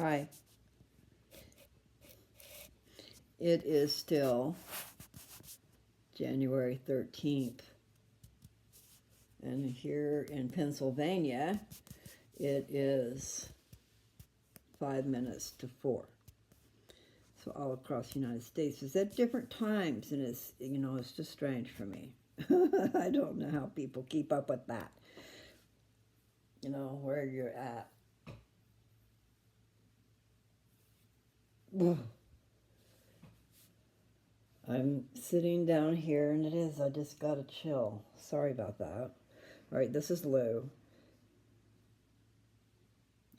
Hi. It is still January 13th. And here in Pennsylvania, it is 5 minutes to 4. So all across the United States is at different times, and it's just strange for me. I don't know how people keep up with that. Where you're at. I'm sitting down here, and I just gotta chill. Sorry about that. All right, this is Lou.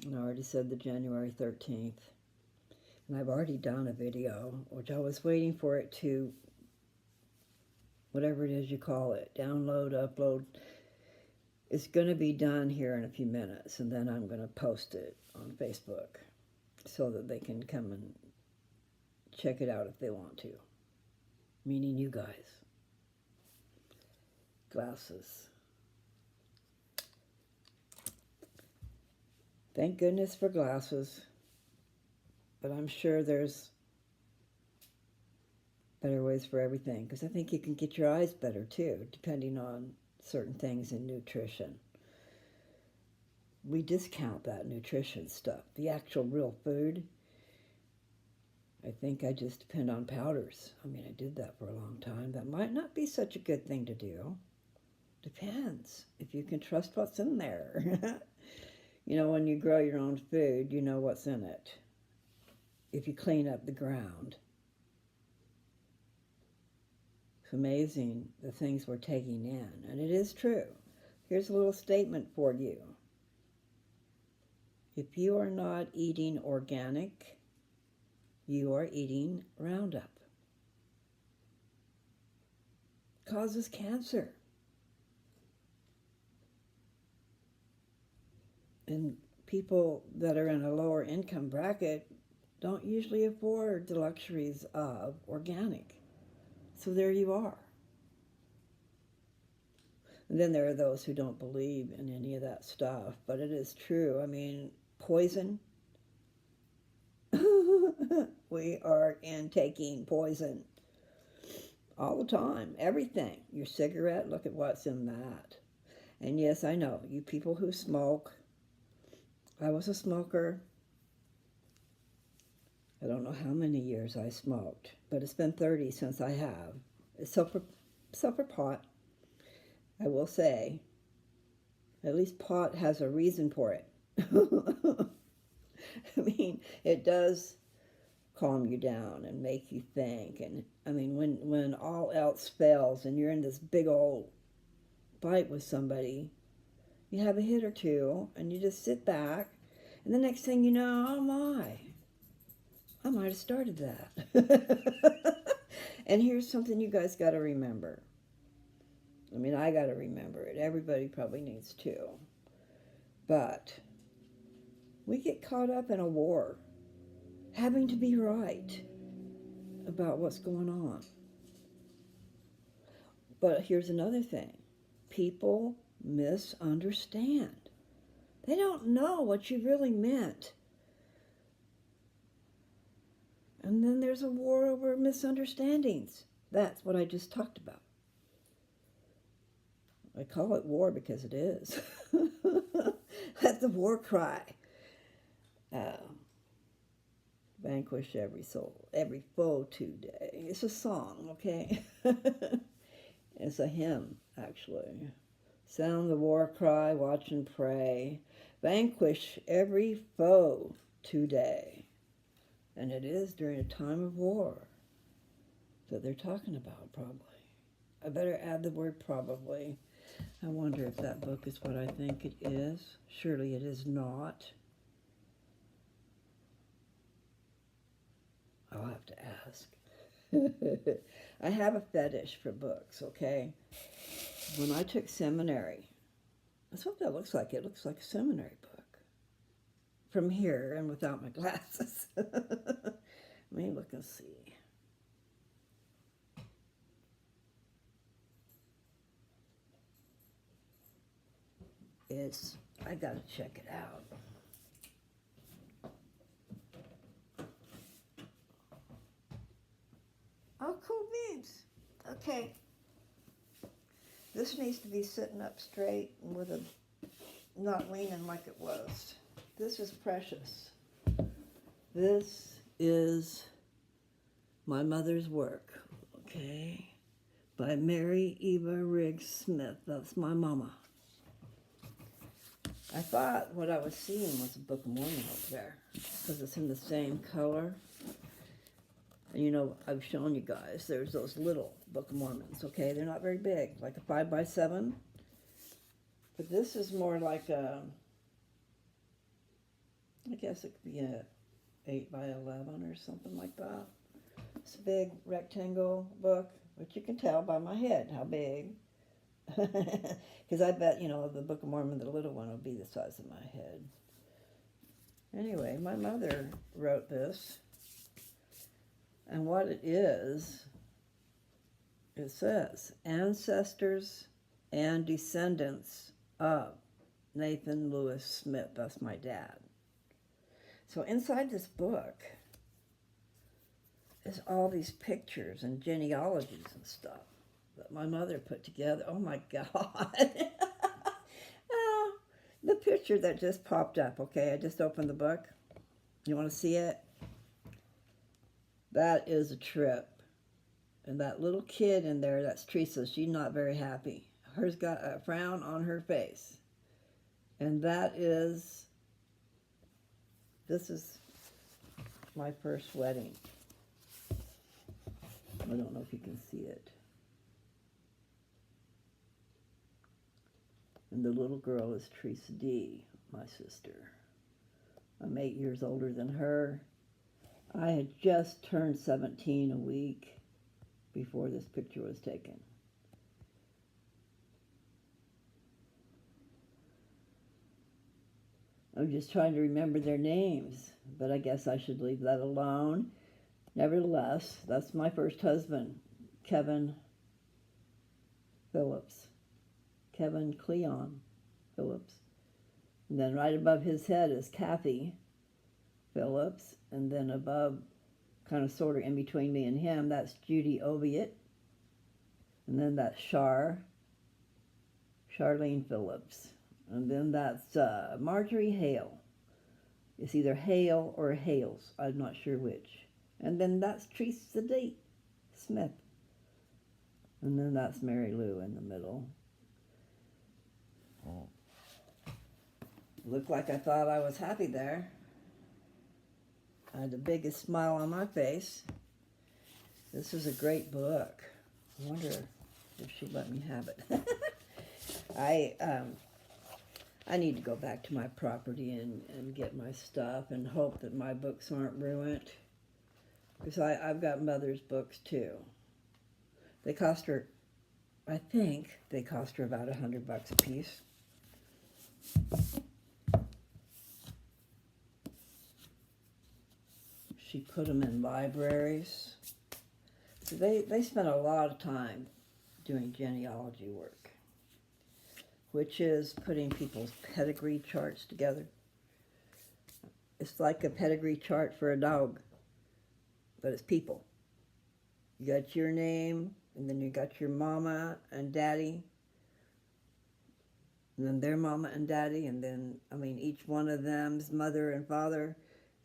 And I already said the January 13th. And I've already done a video, which I was waiting for it to, whatever it is you call it, download, upload. It's going to be done here in a few minutes, and then I'm going to post it on Facebook so that they can come and check it out if they want to. Meaning you guys. Glasses. Thank goodness for glasses. But I'm sure there's better ways for everything, because I think you can get your eyes better too, depending on certain things in nutrition. We discount that nutrition stuff. The actual real food, I think I just depend on powders. I mean, I did that for a long time. That might not be such a good thing to do. Depends if you can trust what's in there. When you grow your own food, you know what's in it. If you clean up the ground. It's amazing the things we're taking in. And it is true. Here's a little statement for you. If you are not eating organic, you are eating Roundup. Causes cancer. And people that are in a lower income bracket don't usually afford the luxuries of organic. So there you are. And then there are those who don't believe in any of that stuff, but it is true. I mean, poison. We are intaking poison all the time. Everything. Your cigarette, look at what's in that. And yes, I know, you people who smoke, I was a smoker. I don't know how many years I smoked, but it's been 30 since I have. Except for pot, I will say. At least pot has a reason for it. I mean, it does calm you down and make you think. And I mean, when all else fails and you're in this big old fight with somebody, you have a hit or two and you just sit back, and the next thing you know, oh my, I might have started that. And here's something you guys got to remember. I mean, I got to remember it. Everybody probably needs to. But we get caught up in a war, having to be right about what's going on. But here's another thing. People misunderstand. They don't know what you really meant. And then there's a war over misunderstandings. That's what I just talked about. I call it war because it is. That's the war cry. Vanquish every soul, every foe today. It's a song, okay? It's a hymn, actually. Sound the war cry, watch and pray. Vanquish every foe today. And it is during a time of war that they're talking about, probably. I better add the word probably. I wonder if that book is what I think it is. Surely it is not. I'll have to ask. I have a fetish for books, okay? When I took seminary, that's what that looks like. It looks like a seminary book. From here and without my glasses. Let me look and see. I gotta check it out. Okay, this needs to be sitting up straight and with a not leaning like it was. This is precious. This is my mother's work, okay, by Mary Eva Riggs Smith. That's my mama. I thought what I was seeing was a Book of Mormon up there because it's in the same color. And you know, I've shown you guys, there's those little Book of Mormons, okay? They're not very big, like a 5x7. But this is more like a, I guess it could be a 8x11 or something like that. It's a big rectangle book, which you can tell by my head how big. Because I bet, you know, the Book of Mormon, the little one, will be the size of my head. Anyway, my mother wrote this. And what it is, it says, ancestors and descendants of Nathan Lewis Smith. That's my dad. So inside this book is all these pictures and genealogies and stuff that my mother put together. Oh my God. Oh, the picture that just popped up, okay? I just opened the book. You want to see it? That is a trip. And that little kid in there, that's Teresa, she's not very happy. Hers got a frown on her face. And that is, this is my first wedding. I don't know if you can see it. And the little girl is Teresa D., my sister. I'm 8 years older than her. I had just turned 17 a week before this picture was taken. I'm just trying to remember their names, but I guess I should leave that alone. Nevertheless, that's my first husband, Kevin Phillips. Kevin Cleon Phillips. And then right above his head is Kathy Phillips. And then above, kind of sort of in between me and him, that's Judy Oviatt. And then that's Charlene Phillips. And then that's Marjorie Hale. It's either Hale or Hales. I'm not sure which. And then that's Teresa D. Smith. And then that's Mary Lou in the middle. Oh. Looked like I thought I was happy there. I had the biggest smile on my face. This is a great book. I wonder if she'd let me have it. I need to go back to my property and get my stuff and hope that my books aren't ruined. Because I've got Mother's books too. They cost her, I think they cost her about $100 a piece. She put them in libraries. So they spent a lot of time doing genealogy work, which is putting people's pedigree charts together. It's like a pedigree chart for a dog, but it's people. You got your name, and then you got your mama and daddy, and then their mama and daddy, and then, I mean, each one of them's mother and father,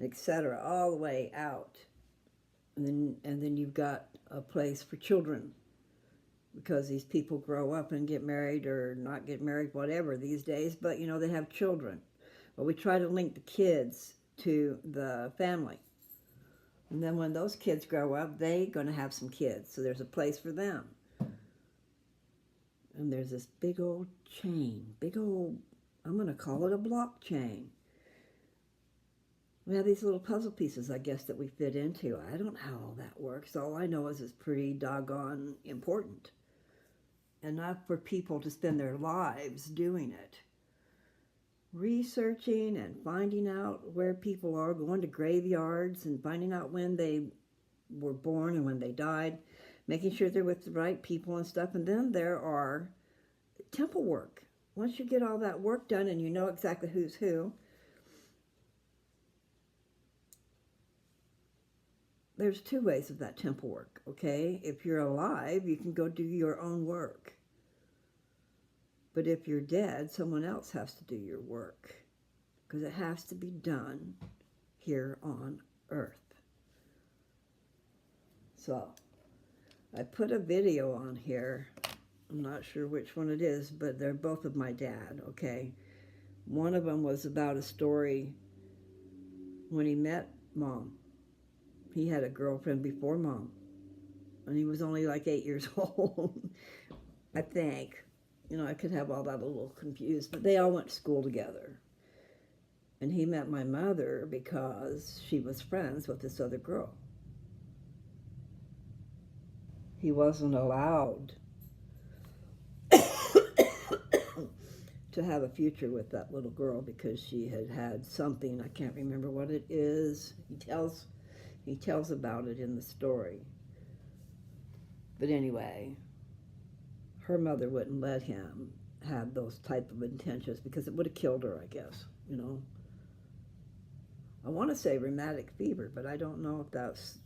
etc., all the way out. And then you've got a place for children, because these people grow up and get married or not get married, whatever these days, but, you know, they have children. But we try to link the kids to the family. And then when those kids grow up, they're going to have some kids, so there's a place for them. And there's this big old chain, big old, I'm going to call it a blockchain. We have these little puzzle pieces, I guess, that we fit into. I don't know how all that works. All I know is it's pretty doggone important. Enough for people to spend their lives doing it. Researching and finding out where people are, going to graveyards and finding out when they were born and when they died, making sure they're with the right people and stuff. And then there are temple work. Once you get all that work done and you know exactly who's who, there's two ways of that temple work, okay? If you're alive, you can go do your own work. But if you're dead, someone else has to do your work, because it has to be done here on Earth. So, I put a video on here. I'm not sure which one it is, but they're both of my dad, okay? One of them was about a story when he met Mom. He had a girlfriend before Mom, and he was only like 8 years old, I think. You know, I could have all that a little confused, but they all went to school together. And he met my mother because she was friends with this other girl. He wasn't allowed to have a future with that little girl because she had had something, I can't remember what it is. He tells about it in the story. But anyway, her mother wouldn't let him have those type of intentions because it would have killed her, I guess, you know. I want to say rheumatic fever, but I don't know if that's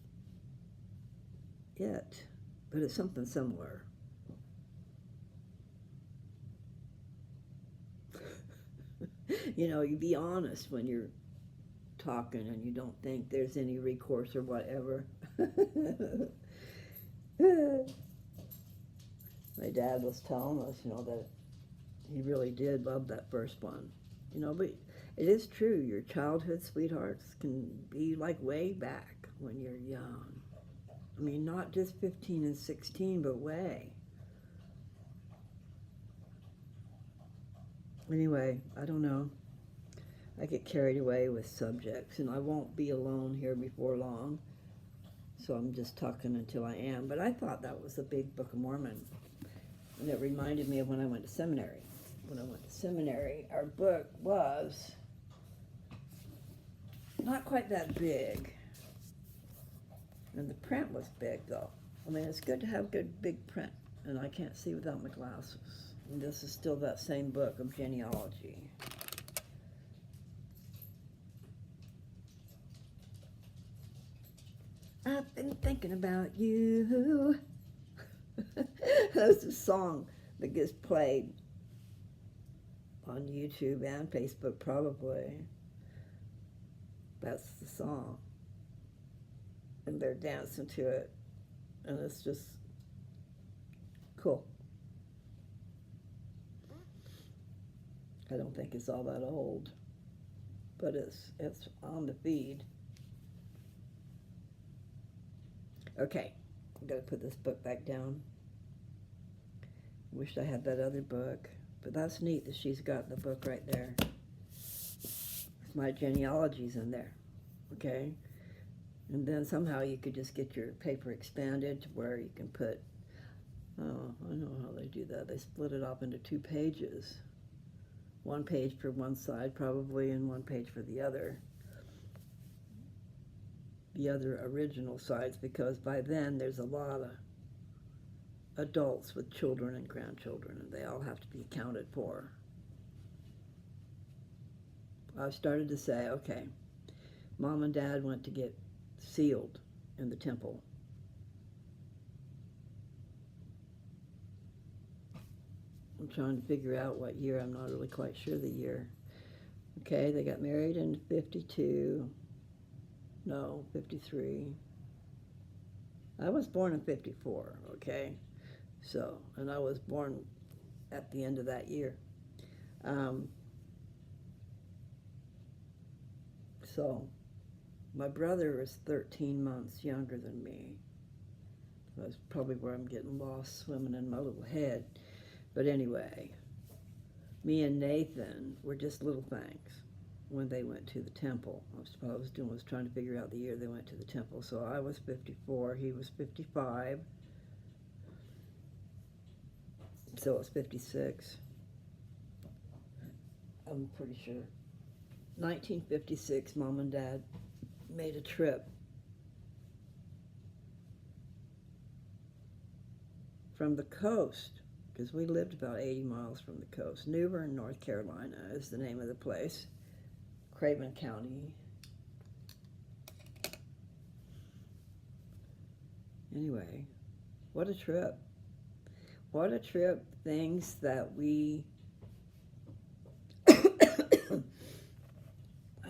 it. But it's something similar. You know, you be honest when you're talking and you don't think there's any recourse or whatever. My dad was telling us, you know, that he really did love that first one. You know, but it is true. Your childhood sweethearts can be like way back when you're young. I mean, not just 15 and 16, but way. Anyway, I don't know. I get carried away with subjects, and I won't be alone here before long. So I'm just talking until I am. But I thought that was a big Book of Mormon. And it reminded me of when I went to seminary. When I went to seminary, our book was not quite that big. And the print was big, though. I mean, it's good to have good big print. And I can't see without my glasses. And this is still that same book of genealogy. I've been thinking about you. That's a song that gets played on YouTube and Facebook, probably. That's the song. And they're dancing to it. And it's just cool. I don't think it's all that old, but it's on the feed. Okay, I'm gonna put this book back down. Wish I had that other book, but that's neat that she's got the book right there. My genealogy's in there, okay? And then somehow you could just get your paper expanded to where you can put, oh, I know how they do that. They split it up into 2 pages. 1 page for one side probably, and 1 page for the other original sides, because by then there's a lot of adults with children and grandchildren, and they all have to be accounted for. I started to say, okay, Mom and Dad went to get sealed in the temple. I'm trying to figure out what year. I'm not really quite sure the year. Okay, they got married in 52. No, 53. I was born in 54, okay? So, and I was born at the end of that year. So, my brother is 13 months younger than me. That's probably where I'm getting lost swimming in my little head. But anyway, me and Nathan were just little things when they went to the temple. What I was doing was trying to figure out the year they went to the temple. So I was 54, he was 55. So it was 56. I'm pretty sure. 1956, Mom and Dad made a trip from the coast, because we lived about 80 miles from the coast. New Bern, North Carolina is the name of the place. Craven County. Anyway, what a trip. What a trip. Things that we. I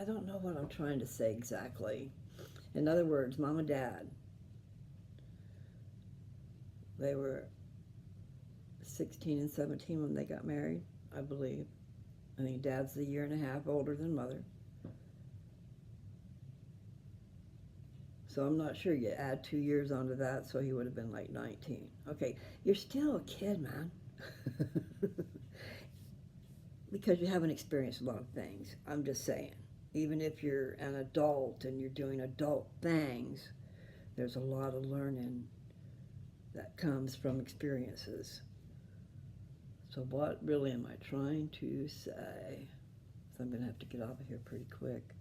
don't know what I'm trying to say exactly. In other words, mom and dad, they were 16 and 17 when they got married, I believe. I think dad's a year and a half older than mother. So I'm not sure. You add 2 years onto that, so he would have been like 19. Okay, you're still a kid, man. Because you haven't experienced a lot of things. I'm just saying. Even if you're an adult and you're doing adult things, there's a lot of learning that comes from experiences. So what really am I trying to say? So I'm going to have to get off of here pretty quick.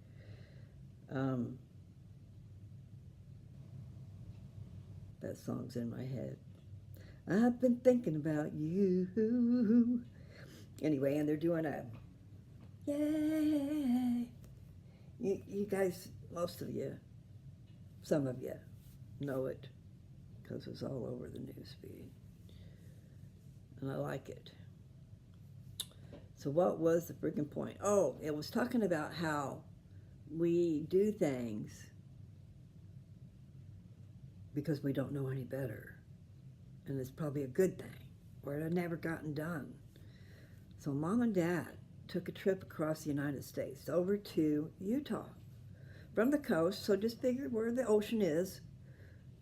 That song's in my head. I've been thinking about you. Anyway, and they're doing a yay. You guys, most of you, some of you, know it because it's all over the news feed. And I like it. So what was the freaking point? Oh, it was talking about how we do things because we don't know any better. And it's probably a good thing, or it had never gotten done. So mom and dad took a trip across the United States over to Utah from the coast. So just figure where the ocean is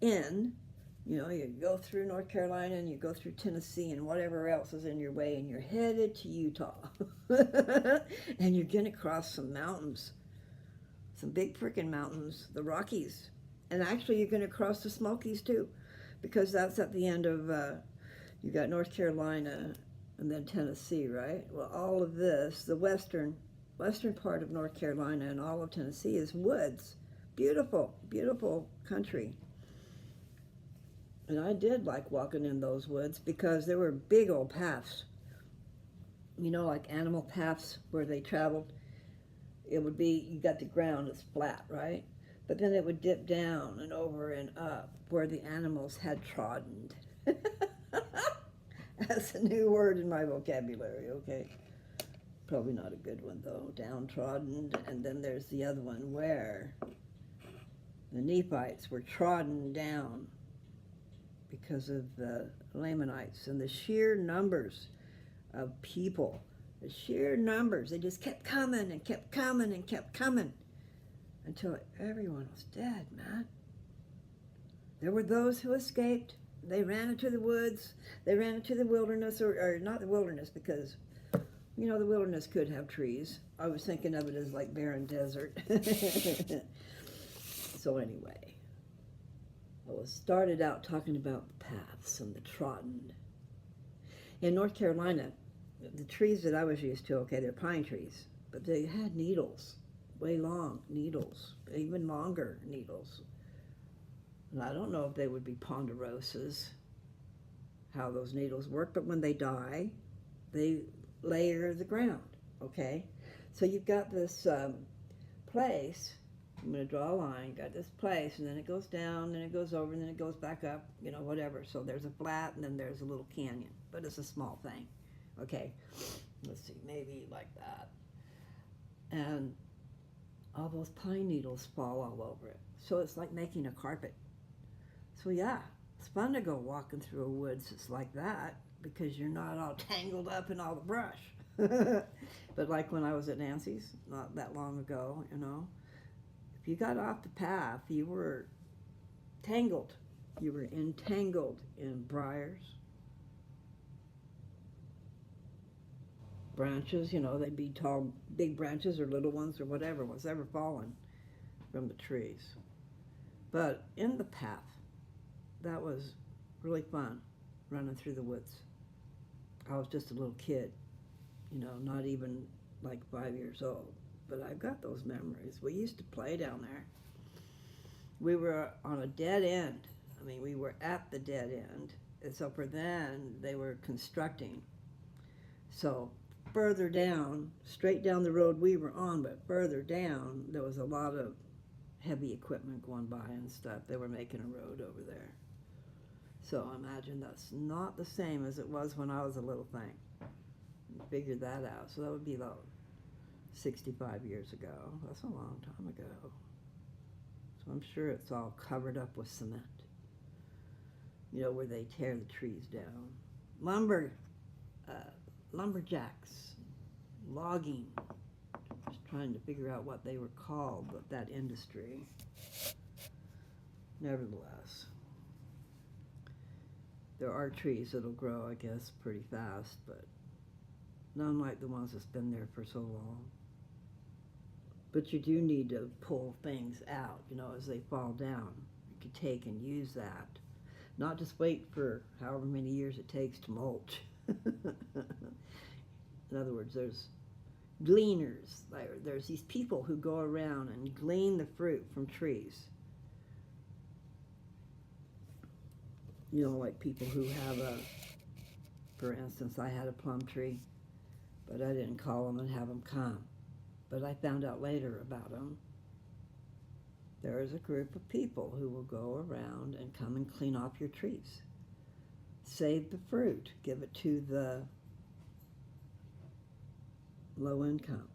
you go through North Carolina and you go through Tennessee and whatever else is in your way, and you're headed to Utah. And you're going to cross some mountains, some big freaking mountains, the Rockies. And actually you're going to cross the Smokies too, because that's at the end of, you got North Carolina and then Tennessee, right? Well, all of this, the western part of North Carolina and all of Tennessee is woods. Beautiful, beautiful country. And I did like walking in those woods because there were big old paths. Like animal paths where they traveled. It would be, you got the ground, it's flat, right? But then it would dip down and over and up where the animals had trodden. That's a new word in my vocabulary, okay? Probably not a good one, though. Downtrodden. And then there's the other one where the Nephites were trodden down because of the Lamanites and the sheer numbers of people. The sheer numbers. They just kept coming and kept coming and kept coming until everyone was dead, man. There were those who escaped. They ran into the woods. They ran into the wilderness, or not the wilderness, because, the wilderness could have trees. I was thinking of it as like barren desert. So anyway, I started out talking about the paths and the trodden. In North Carolina, the trees that I was used to, okay, they're pine trees, but they had needles, way long needles, even longer needles. And I don't know if they would be ponderosas, how those needles work, but when they die, they layer the ground, okay? So you've got this place, I'm going to draw a line, got this place, and then it goes down, then it goes over, and then it goes back up, whatever. So there's a flat, and then there's a little canyon, but it's a small thing, okay? Let's see, maybe like that. And all those pine needles fall all over it. So it's like making a carpet. So yeah, it's fun to go walking through a woods that's like that because you're not all tangled up in all the brush. But like when I was at Nancy's not that long ago, if you got off the path, you were tangled. You were entangled in briars, branches, they'd be tall, big branches or little ones or whatever was ever fallen from the trees. But in the path, that was really fun, running through the woods. I was just a little kid, not even like 5 years old. But I've got those memories. We used to play down there. We were on a dead end. We were at the dead end. And so for then, they were constructing. So further down, straight down the road we were on, but further down, there was a lot of heavy equipment going by and stuff. They were making a road over there. So imagine that's not the same as it was when I was a little thing. You figure that out. So that would be about 65 years ago. That's a long time ago. So I'm sure it's all covered up with cement. You know, where they tear the trees down. Lumberjacks, logging. Just trying to figure out what they were called, but that industry. Nevertheless, there are trees that'll grow, I guess, pretty fast, but none like the ones that's been there for so long. But you do need to pull things out, you know, as they fall down. You could take and use that. Not just wait for however many years it takes to mulch. In other words, there's gleaners. There's these people who go around and glean the fruit from trees. You know, like people who have for instance, I had a plum tree, but I didn't call them and have them come. But I found out later about them. There is a group of people who will go around and come and clean off your trees. Save the fruit, give it to the low income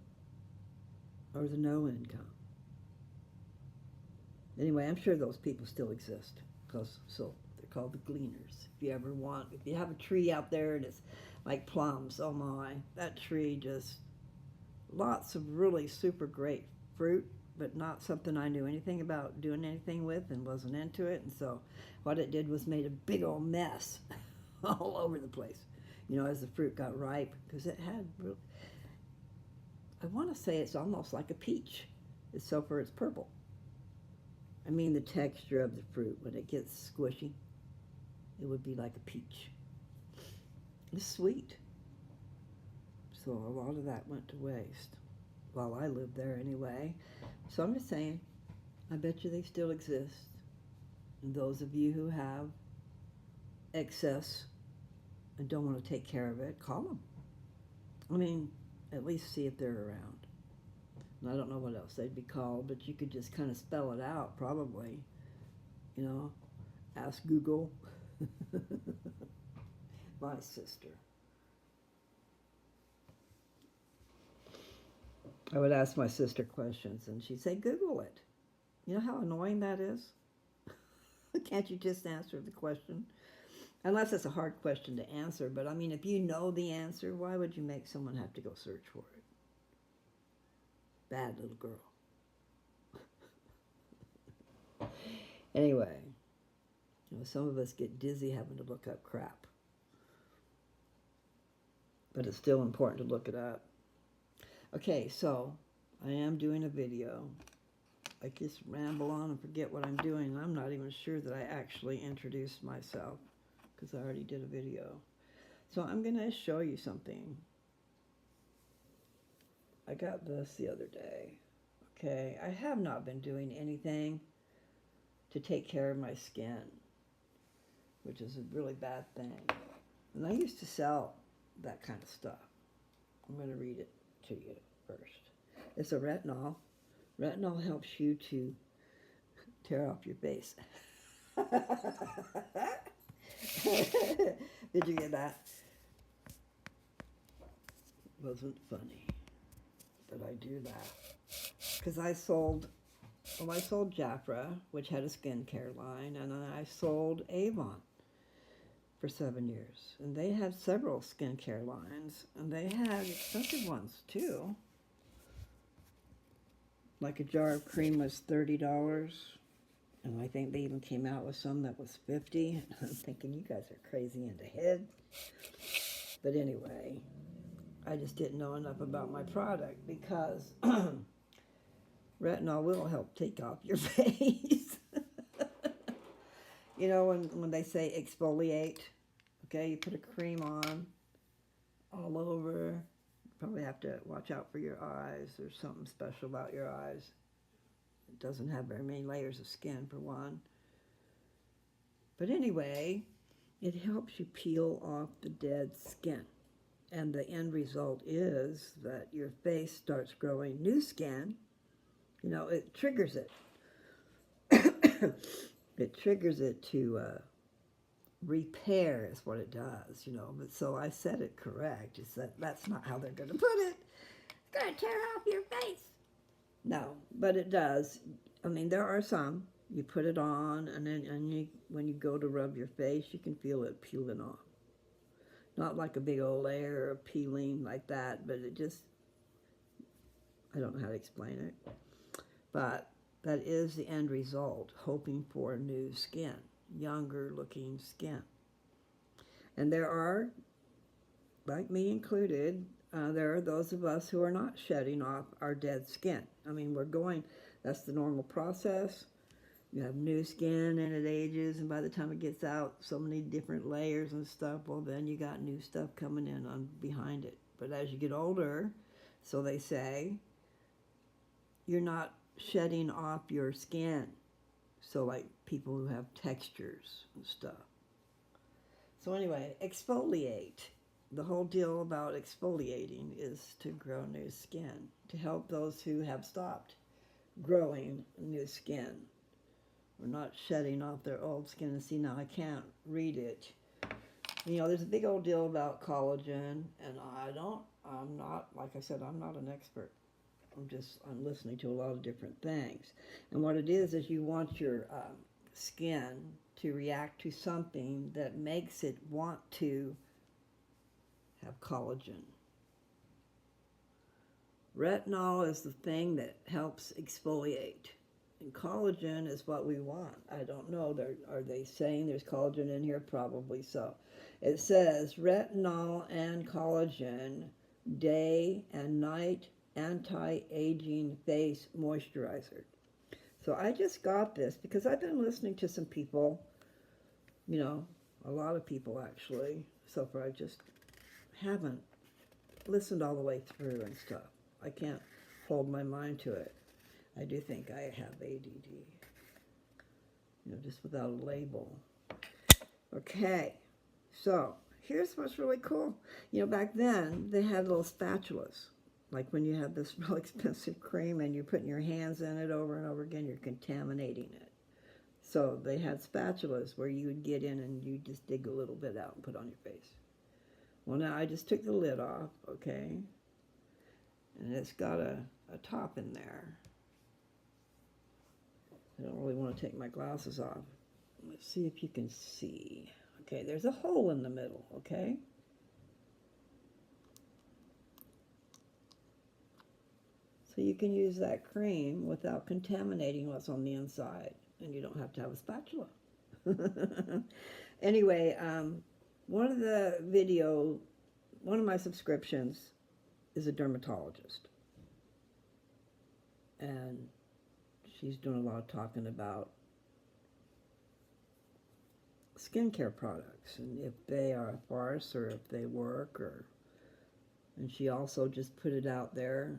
or the no income. Anyway, I'm sure those people still exist, because so they're called the gleaners. If you have a tree out there and it's like plums, oh my, that tree just, lots of really super great fruit, but not something I knew anything about doing anything with and wasn't into it. And so what it did was made a big old mess all over the place, you know, as the fruit got ripe, because it had really, I want to say it's almost like a peach, except for it's purple. I mean the texture of the fruit, when it gets squishy, it would be like a peach. It's sweet. So a lot of that went to waste while I lived there anyway. So I'm just saying, I bet you they still exist. And those of you who have excess and don't want to take care of it, call them. I mean, at least see if they're around. And I don't know what else they'd be called, but you could just kind of spell it out, probably. You know, ask Google. My sister. I would ask my sister questions, and she'd say, Google it. You know how annoying that is? Can't you just answer the question? Unless it's a hard question to answer, but I mean, if you know the answer, why would you make someone have to go search for it? Bad little girl. Anyway, you know, some of us get dizzy having to look up crap. But it's still important to look it up. Okay, so I am doing a video. I just ramble on and forget what I'm doing, and I'm not even sure that I actually introduced myself, because I already did a video. So I'm going to show you something. I got this the other day. Okay, I have not been doing anything to take care of my skin, which is a really bad thing. And I used to sell that kind of stuff. I'm going to read it to you first. It's a retinol. Retinol helps you to tear off your face. Did you get that? Wasn't funny, but I do that because I sold Jafra, which had a skincare line, and then I sold Avon for 7 years, and they had several skincare lines, and they had expensive ones too. Like a jar of cream was $30, and I think they even came out with some that was $50. I'm thinking, you guys are crazy in the head. But anyway, I just didn't know enough about my product, because retinol will help take off your face. You know, when they say exfoliate, okay, you put a cream on all over. You probably have to watch out for your eyes. There's something special about your eyes. It doesn't have very many layers of skin, for one. But anyway, it helps you peel off the dead skin. And the end result is that your face starts growing new skin. You know, it triggers it. It triggers it to repair is what it does, but so I said it correct. It's that's not how they're going to put it. It's going to tear off your face. No, but it does. I mean, there are some. You put it on, and then when you go to rub your face, you can feel it peeling off. Not like a big old layer of peeling like that, but it just, I don't know how to explain it. But that is the end result, hoping for new skin, younger looking skin. And there are, like me included, there are those of us who are not shedding off our dead skin. I mean, that's the normal process. You have new skin and it ages, and by the time it gets out, so many different layers and stuff, well, then you got new stuff coming in on behind it. But as you get older, so they say, you're not shedding off your skin. So like people who have textures and stuff. So anyway, exfoliate. The whole deal about exfoliating is to grow new skin, to help those who have stopped growing new skin. Or not shedding off their old skin. And see, now I can't read it. There's a big old deal about collagen, and I'm not, like I said, I'm not an expert. I'm listening to a lot of different things. And what it is you want your skin to react to something that makes it want to have collagen. Retinol is the thing that helps exfoliate. And collagen is what we want. I don't know. Are they saying there's collagen in here? Probably so. It says retinol and collagen day and night anti-aging face moisturizer. So I just got this because I've been listening to some people, a lot of people actually. So far I just haven't listened all the way through and stuff. I can't hold my mind to it. I do think I have ADD, just without a label. Okay, so here's what's really cool. Back then they had little spatulas. Like when you have this real expensive cream and you're putting your hands in it over and over again, you're contaminating it. So they had spatulas where you would get in and you just dig a little bit out and put on your face. Well, now I just took the lid off, okay? And it's got a top in there. I don't really want to take my glasses off. Let's see if you can see. Okay, there's a hole in the middle, okay? So you can use that cream without contaminating what's on the inside, and you don't have to have a spatula. Anyway, one of my subscriptions is a dermatologist. And she's doing a lot of talking about skincare products and if they are a farce or if they work, and she also just put it out there,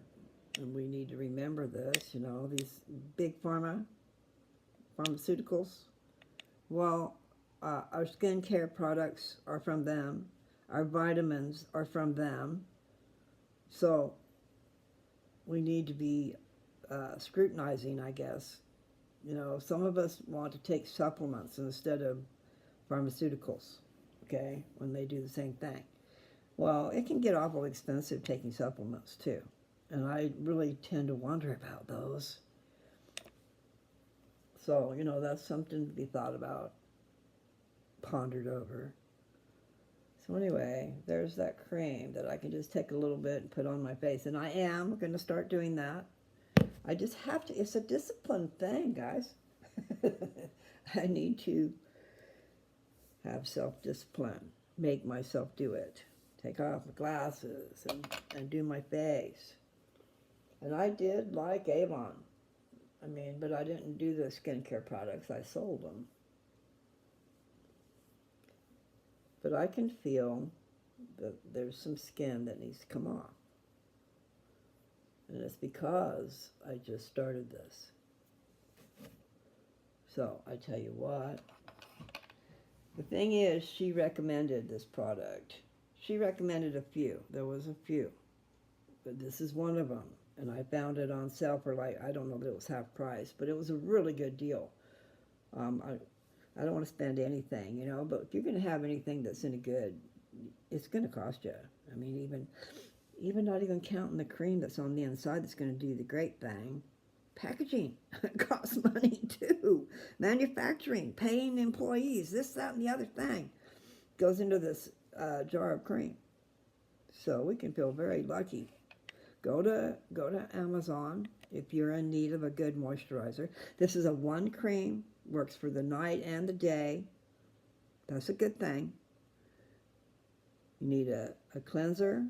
and we need to remember this, these big pharmaceuticals. Well, our skincare products are from them. Our vitamins are from them. So we need to be scrutinizing, I guess. Some of us want to take supplements instead of pharmaceuticals, okay, when they do the same thing. Well, it can get awful expensive taking supplements too. And I really tend to wonder about those. So, that's something to be thought about, pondered over. So anyway, there's that cream that I can just take a little bit and put on my face. And I am going to start doing that. I just have to, it's a discipline thing, guys. I need to have self-discipline, make myself do it. Take off my glasses and do my face. And I did like Avon. But I didn't do the skincare products. I sold them. But I can feel that there's some skin that needs to come off. And it's because I just started this. So I tell you what. The thing is, she recommended this product. She recommended a few. There was a few. But this is one of them. And I found it on sale for I don't know that it was half price, but it was a really good deal. I don't want to spend anything, you know, but if you're going to have anything that's any good, it's going to cost you. I mean, even not even counting the cream that's on the inside that's going to do the great thing. Packaging costs money too. Manufacturing, paying employees, this, that, and the other thing goes into this jar of cream. So we can feel very lucky. Go to Amazon if you're in need of a good moisturizer. This is a one cream, works for the night and the day. That's a good thing. You need a cleanser.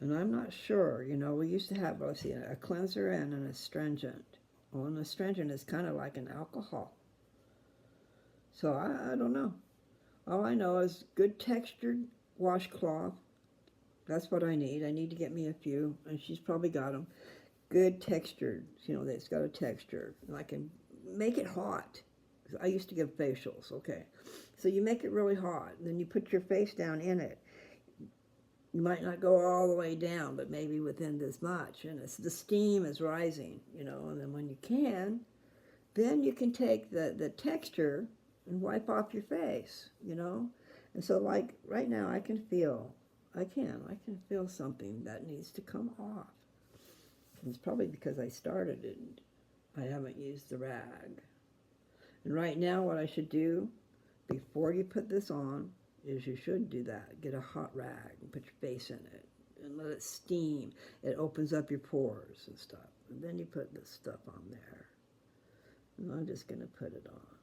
And I'm not sure, you know, we used to have, let's see, a cleanser and an astringent. Well, an astringent is kind of like an alcohol. So I don't know. All I know is good textured washcloth. That's what I need. I need to get me a few, and she's probably got them. Good textured, you know, it's got a texture. And I can make it hot. I used to give facials, okay. So you make it really hot, and then you put your face down in it. You might not go all the way down, but maybe within this much. And the steam is rising, you know, and then when you can, then you can take the texture and wipe off your face, you know. And so like right now I can feel something that needs to come off. And it's probably because I started it and I haven't used the rag. And right now what I should do before you put this on is you should do that. Get a hot rag and put your face in it and let it steam. It opens up your pores and stuff. And then you put this stuff on there. And I'm just going to put it on.